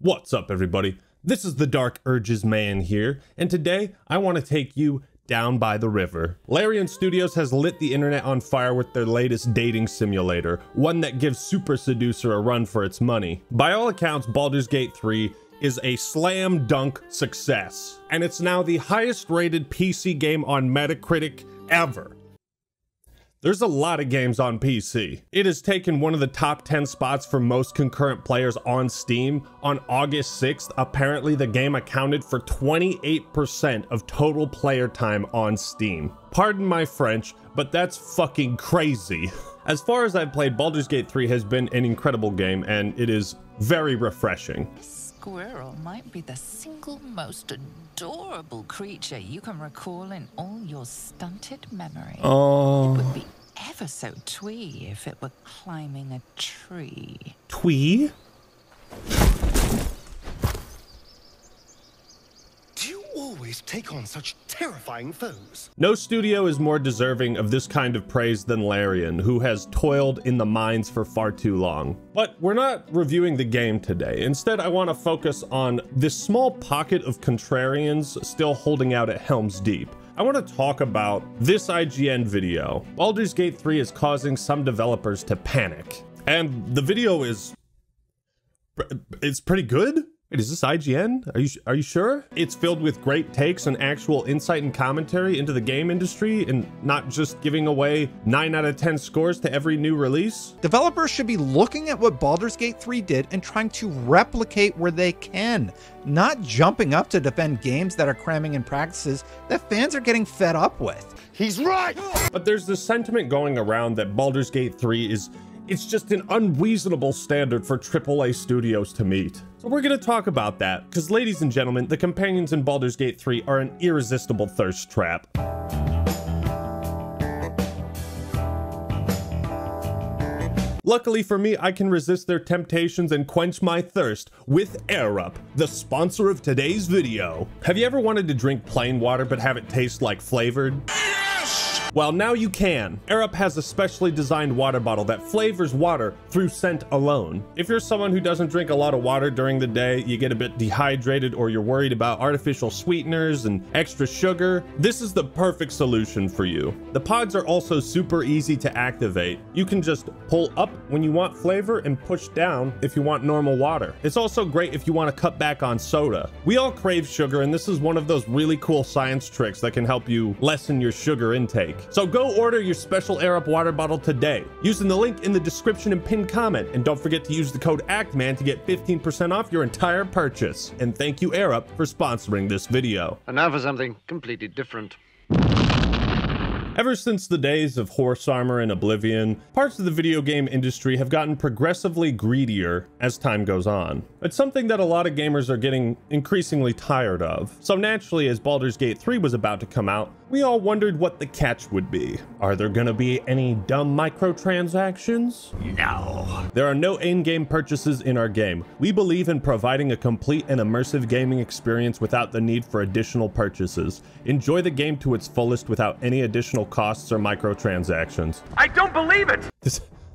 What's up, everybody? This is the Dark Urges Man here, and today I want to take you down by the river. Larian Studios has lit the internet on fire with their latest dating simulator, one that gives Super Seducer a run for its money. By all accounts, Baldur's Gate 3 is a slam dunk success, and it's now the highest rated PC game on Metacritic ever. There's a lot of games on PC. It has taken one of the top 10 spots for most concurrent players on Steam. On August 6th, apparently the game accounted for 28% of total player time on Steam. Pardon my French, but that's fucking crazy. As far as I've played, Baldur's Gate 3 has been an incredible game, and it is very refreshing. Squirrel might be the single most adorable creature you can recall in all your stunted memory. Oh. It would be ever so twee if it were climbing a tree. Twee? Do you always take on such terrifying foes? No studio is more deserving of this kind of praise than Larian, who has toiled in the mines for far too long. But we're not reviewing the game today. Instead, I want to focus on this small pocket of contrarians still holding out at Helm's Deep. I want to talk about this IGN video. Baldur's Gate 3 is causing some developers to panic. And the video is... it's pretty good? Wait, is this IGN? Are you sure? It's filled with great takes and actual insight and commentary into the game industry and not just giving away 9 out of 10 scores to every new release. Developers should be looking at what Baldur's Gate 3 did and trying to replicate where they can, not jumping up to defend games that are cramming in practices that fans are getting fed up with. He's right! But there's this sentiment going around that Baldur's Gate 3 it's just an unreasonable standard for AAA studios to meet. So we're gonna talk about that, because ladies and gentlemen, the companions in Baldur's Gate 3 are an irresistible thirst trap. Luckily for me, I can resist their temptations and quench my thirst with AirUp, the sponsor of today's video. Have you ever wanted to drink plain water but have it taste like flavored? Well, now you can. AirUp has a specially designed water bottle that flavors water through scent alone. If you're someone who doesn't drink a lot of water during the day, you get a bit dehydrated, or you're worried about artificial sweeteners and extra sugar, this is the perfect solution for you. The pods are also super easy to activate. You can just pull up when you want flavor and push down if you want normal water. It's also great if you want to cut back on soda. We all crave sugar, and this is one of those really cool science tricks that can help you lessen your sugar intake. So go order your special AirUp water bottle today using the link in the description and pinned comment, and don't forget to use the code ACTMAN to get 15% off your entire purchase. And thank you AirUp for sponsoring this video. And now for something completely different. Ever since the days of Horse Armor and Oblivion, parts of the video game industry have gotten progressively greedier as time goes on. It's something that a lot of gamers are getting increasingly tired of. So naturally, as Baldur's Gate 3 was about to come out, we all wondered what the catch would be. Are there gonna be any dumb microtransactions? No. There are no in-game purchases in our game. We believe in providing a complete and immersive gaming experience without the need for additional purchases. Enjoy the game to its fullest without any additional costs or microtransactions. I don't believe it!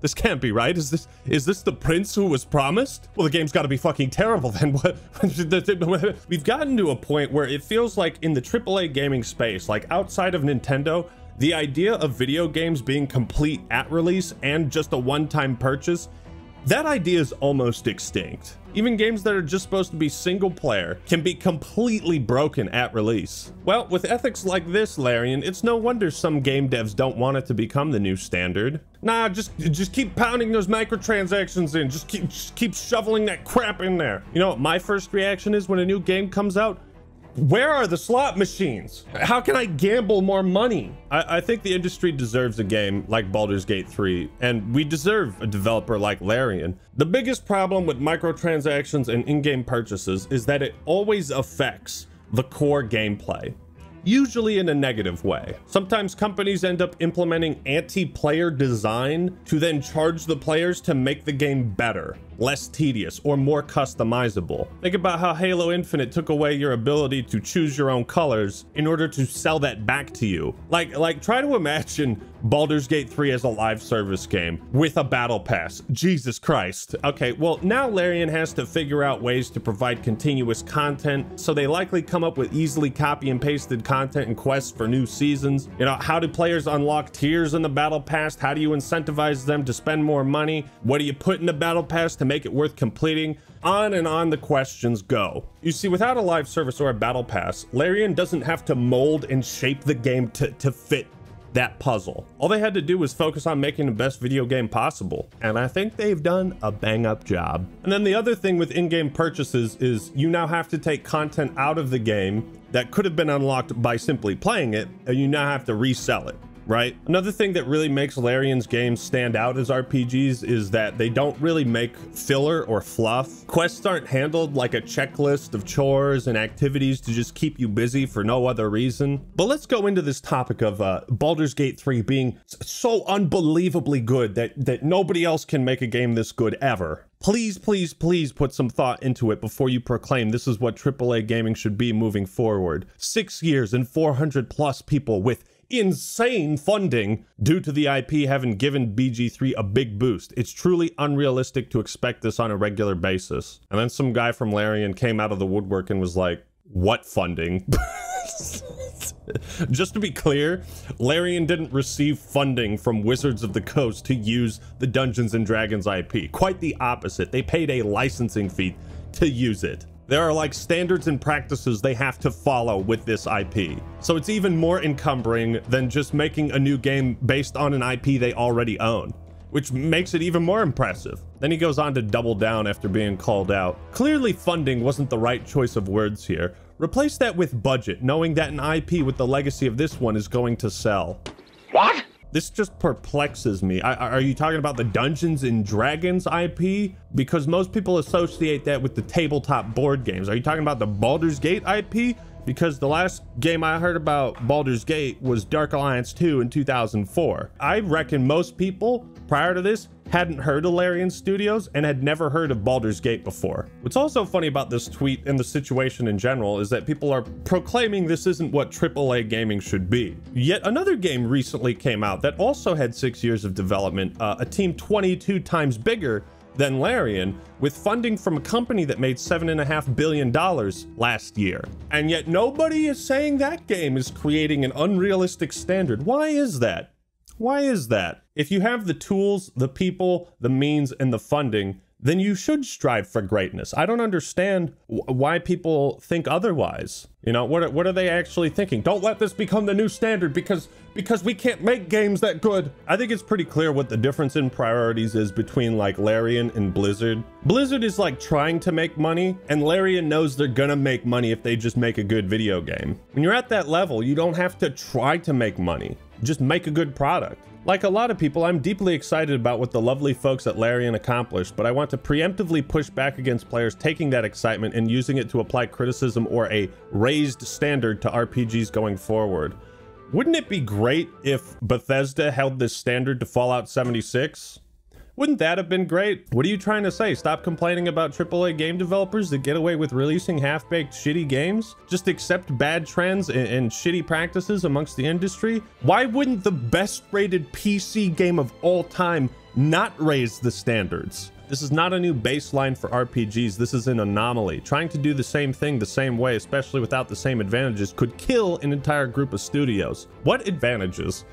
This can't be right. Is this the prince who was promised? Well, the game's gotta be fucking terrible then. We've gotten to a point where it feels like in the AAA gaming space, like outside of Nintendo, the idea of video games being complete at release and just a one-time purchase, that idea is almost extinct. Even games that are just supposed to be single player can be completely broken at release. Well, with ethics like this, Larian, it's no wonder some game devs don't want it to become the new standard. Nah, just keep pounding those microtransactions in. Just keep shoveling that crap in there. You know what my first reaction is when a new game comes out? Where are the slot machines? How can I gamble more money? I think the industry deserves a game like Baldur's Gate 3, and we deserve a developer like Larian. The biggest problem with microtransactions and in-game purchases is that it always affects the core gameplay, usually in a negative way. Sometimes companies end up implementing anti-player design to then charge the players to make the game better. less tedious, or more customizable. Think about how Halo Infinite took away your ability to choose your own colors in order to sell that back to you. Like try to imagine Baldur's Gate 3 as a live service game with a battle pass. Jesus Christ. Okay, well, now Larian has to figure out ways to provide continuous content, so they likely come up with easily copy and pasted content and quests for new seasons. You know, how do players unlock tiers in the battle pass? How do you incentivize them to spend more money? What do you put in the battle pass to make it worth completing? On and on the questions go. You see, without a live service or a battle pass, Larian doesn't have to mold and shape the game to fit that puzzle. All they had to do was focus on making the best video game possible, and I think they've done a bang-up job. And then the other thing with in-game purchases is you now have to take content out of the game that could have been unlocked by simply playing it, and you now have to resell it, right? Another thing that really makes Larian's games stand out as RPGs is that they don't really make filler or fluff. Quests aren't handled like a checklist of chores and activities to just keep you busy for no other reason. But let's go into this topic of Baldur's Gate 3 being so unbelievably good that nobody else can make a game this good ever. Please, please, please put some thought into it before you proclaim this is what AAA gaming should be moving forward. 6 years and 400 plus people with insane funding due to the IP having given BG3 a big boost. It's truly unrealistic to expect this on a regular basis. And then some guy from Larian came out of the woodwork and was like, what funding? Just to be clear, Larian didn't receive funding from Wizards of the Coast to use the Dungeons and Dragons IP. Quite the opposite. They paid a licensing fee to use it. There are like standards and practices they have to follow with this IP. So it's even more encumbering than just making a new game based on an IP they already own, which makes it even more impressive. Then he goes on to double down after being called out. Clearly funding wasn't the right choice of words here. Replace that with budget, knowing that an IP with the legacy of this one is going to sell. What? This just perplexes me. Are you talking about the Dungeons and Dragons IP? Because most people associate that with the tabletop board games. Are you talking about the Baldur's Gate IP? Because the last game I heard about Baldur's Gate was Dark Alliance 2 in 2004. I reckon most people prior to this hadn't heard of Larian Studios and had never heard of Baldur's Gate before. What's also funny about this tweet and the situation in general is that people are proclaiming this isn't what AAA gaming should be. Yet another game recently came out that also had 6 years of development, a team 22 times bigger than Larian, with funding from a company that made $7.5 billion last year. And yet nobody is saying that game is creating an unrealistic standard. Why is that? Why is that? If you have the tools, the people, the means, and the funding, then you should strive for greatness. I don't understand why people think otherwise. You know, what are they actually thinking? Don't let this become the new standard because we can't make games that good. I think it's pretty clear what the difference in priorities is between like Larian and Blizzard. Blizzard is like trying to make money, and Larian knows they're gonna make money if they just make a good video game. When you're at that level, you don't have to try to make money. Just make a good product. Like a lot of people, I'm deeply excited about what the lovely folks at Larian accomplished, but I want to preemptively push back against players taking that excitement and using it to apply criticism or a raised standard to RPGs going forward. Wouldn't it be great if Bethesda held this standard to Fallout 76? Wouldn't that have been great? What are you trying to say? Stop complaining about AAA game developers that get away with releasing half-baked shitty games? Just accept bad trends and shitty practices amongst the industry? Why wouldn't the best rated PC game of all time not raise the standards? This is not a new baseline for RPGs. This is an anomaly. Trying to do the same thing the same way, especially without the same advantages, could kill an entire group of studios. What advantages?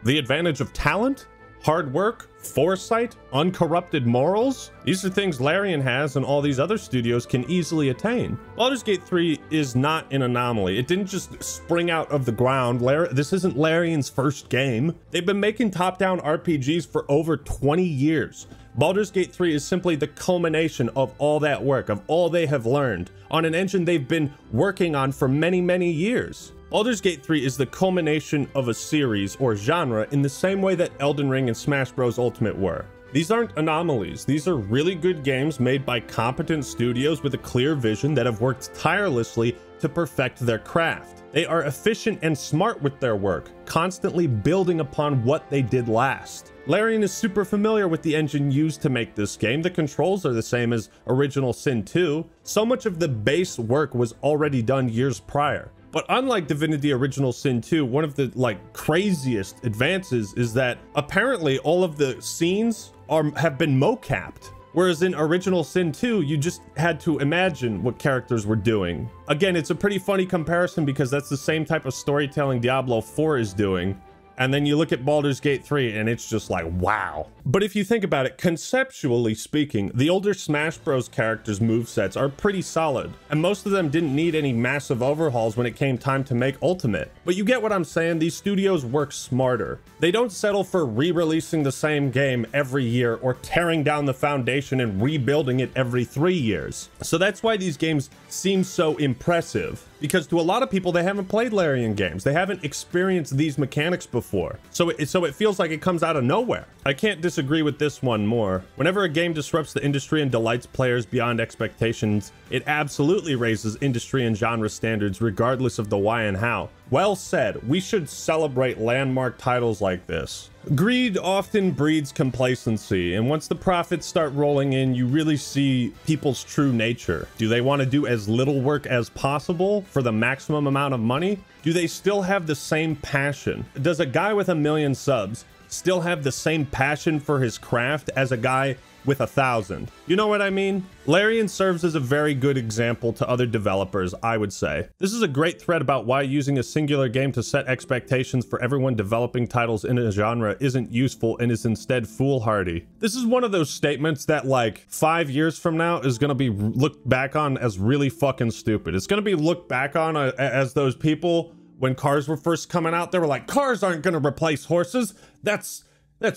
The advantage of talent? Hard work, foresight, uncorrupted morals? These are things Larian has and all these other studios can easily attain. Baldur's Gate 3 is not an anomaly. It didn't just spring out of the ground. This isn't Larian's first game. They've been making top-down RPGs for over 20 years. Baldur's Gate 3 is simply the culmination of all that work, of all they have learned, on an engine they've been working on for many, many years. Baldur's Gate 3 is the culmination of a series or genre in the same way that Elden Ring and Smash Bros. Ultimate were. These aren't anomalies. These are really good games made by competent studios with a clear vision that have worked tirelessly to perfect their craft. They are efficient and smart with their work, constantly building upon what they did last. Larian is super familiar with the engine used to make this game. The controls are the same as Original Sin 2. So much of the base work was already done years prior. But unlike Divinity Original Sin 2, one of the craziest advances is that apparently all of the scenes have been mocapped. Whereas in Original Sin 2, you just had to imagine what characters were doing. Again, it's a pretty funny comparison because that's the same type of storytelling Diablo 4 is doing. And then you look at Baldur's Gate 3 and it's just like, wow. But if you think about it, conceptually speaking, the older Smash Bros. Characters' movesets are pretty solid. And most of them didn't need any massive overhauls when it came time to make Ultimate. But you get what I'm saying? These studios work smarter. They don't settle for re-releasing the same game every year or tearing down the foundation and rebuilding it every 3 years. So that's why these games seem so impressive. Because to a lot of people, they haven't played Larian games. They haven't experienced these mechanics before. So it feels like it comes out of nowhere. I can't disagree with this one more. Whenever a game disrupts the industry and delights players beyond expectations, it absolutely raises industry and genre standards regardless of the why and how. Well said. We should celebrate landmark titles like this. Greed often breeds complacency, and once the profits start rolling in, you really see people's true nature. Do they want to do as little work as possible for the maximum amount of money? Do they still have the same passion? Does a guy with 1 million subs still have the same passion for his craft as a guy with 1,000? You know what I mean? Larian serves as a very good example to other developers, I would say. This is a great thread about why using a singular game to set expectations for everyone developing titles in a genre isn't useful and is instead foolhardy. This is one of those statements that 5 years from now is going to be looked back on as really fucking stupid. It's going to be looked back on as those people when cars were first coming out, they were like, cars aren't going to replace horses. That's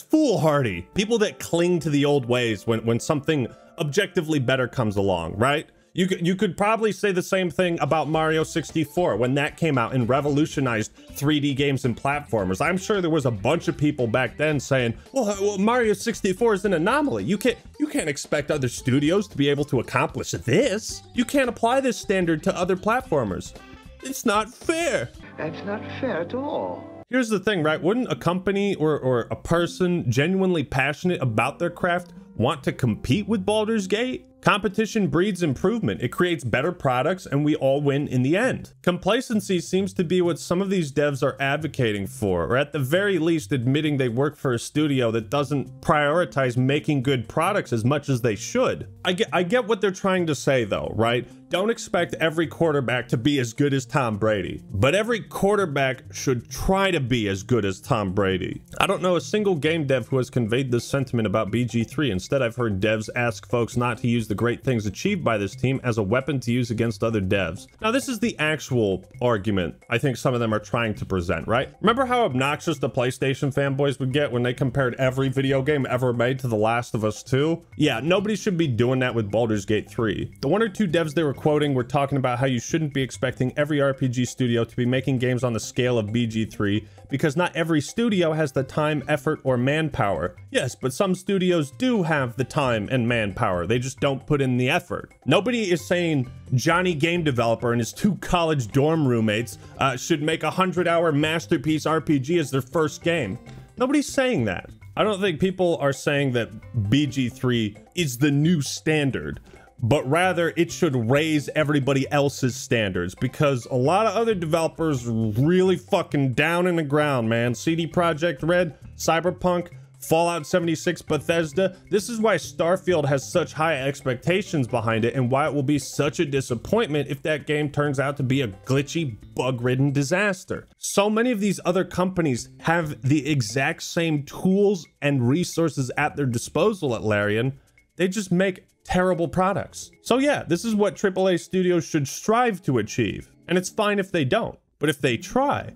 foolhardy. People that cling to the old ways when something objectively better comes along, right? You could probably say the same thing about Mario 64 when that came out and revolutionized 3D games and platformers. I'm sure there was a bunch of people back then saying, well Mario 64 is an anomaly. You can't expect other studios to be able to accomplish this. You can't apply this standard to other platformers. It's not fair. That's not fair at all. Here's the thing, right? Wouldn't a company or a person genuinely passionate about their craft want to compete with Baldur's Gate? Competition breeds improvement. It creates better products and we all win in the end. Complacency seems to be what some of these devs are advocating for, or at the very least admitting they work for a studio that doesn't prioritize making good products as much as they should. I get what they're trying to say though, right? Don't expect every quarterback to be as good as Tom Brady, but every quarterback should try to be as good as Tom Brady. I don't know a single game dev who has conveyed this sentiment about BG3. Instead, I've heard devs ask folks not to use the great things achieved by this team as a weapon to use against other devs. Now, this is the actual argument I think some of them are trying to present, right? Remember how obnoxious the PlayStation fanboys would get when they compared every video game ever made to The Last of Us 2? Yeah, nobody should be doing that with Baldur's Gate 3. The one or two devs they were quoting were talking about how you shouldn't be expecting every RPG studio to be making games on the scale of BG3 because not every studio has the time, effort, or manpower. Yes, but some studios do have the time and manpower. They just don't put in the effort. Nobody is saying Johnny Game Developer and his 2 college dorm roommates should make a 100-hour masterpiece RPG as their first game. Nobody's saying that. I don't think people are saying that BG3 is the new standard, but rather it should raise everybody else's standards because a lot of other developers really fucking down in the ground, man. CD Projekt Red, Cyberpunk, Fallout 76, Bethesda. This is why Starfield has such high expectations behind it and why it will be such a disappointment if that game turns out to be a glitchy, bug-ridden disaster. So many of these other companies have the exact same tools and resources at their disposal at Larian. They just make terrible products. So yeah, this is what AAA studios should strive to achieve. And it's fine if they don't. But if they try,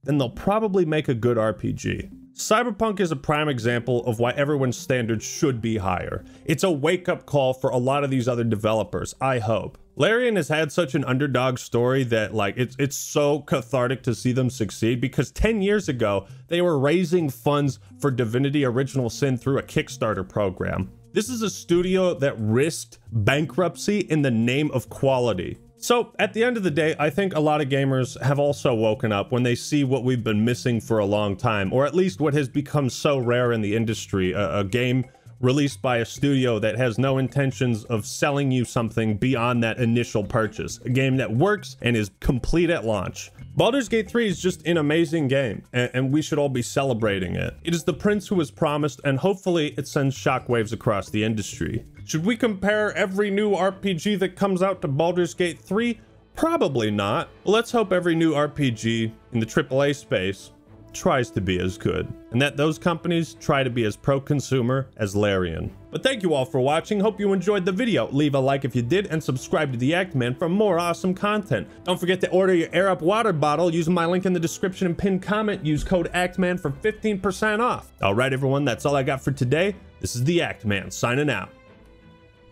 then they'll probably make a good RPG. Cyberpunk is a prime example of why everyone's standards should be higher. It's a wake-up call for a lot of these other developers, I hope. Larian has had such an underdog story that it's so cathartic to see them succeed because 10 years ago, they were raising funds for Divinity Original Sin through a Kickstarter program. This is a studio that risked bankruptcy in the name of quality. So at the end of the day, I think a lot of gamers have also woken up when they see what we've been missing for a long time, or at least what has become so rare in the industry, a game released by a studio that has no intentions of selling you something beyond that initial purchase. A game that works and is complete at launch. Baldur's Gate 3 is just an amazing game, and we should all be celebrating it. It is the prince who was promised, and hopefully it sends shockwaves across the industry. Should we compare every new RPG that comes out to Baldur's Gate 3? Probably not. Well, let's hope every new RPG in the AAA space tries to be as good, and that those companies try to be as pro-consumer as Larian. But thank you all for watching. Hope you enjoyed the video. Leave a like if you did, and subscribe to the Act Man for more awesome content. Don't forget to order your Air Up water bottle using my link in the description and pinned comment. Use code ACTMAN for 15% off. All right, everyone, that's all I got for today. This is the Act Man signing out.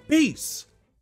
Peace.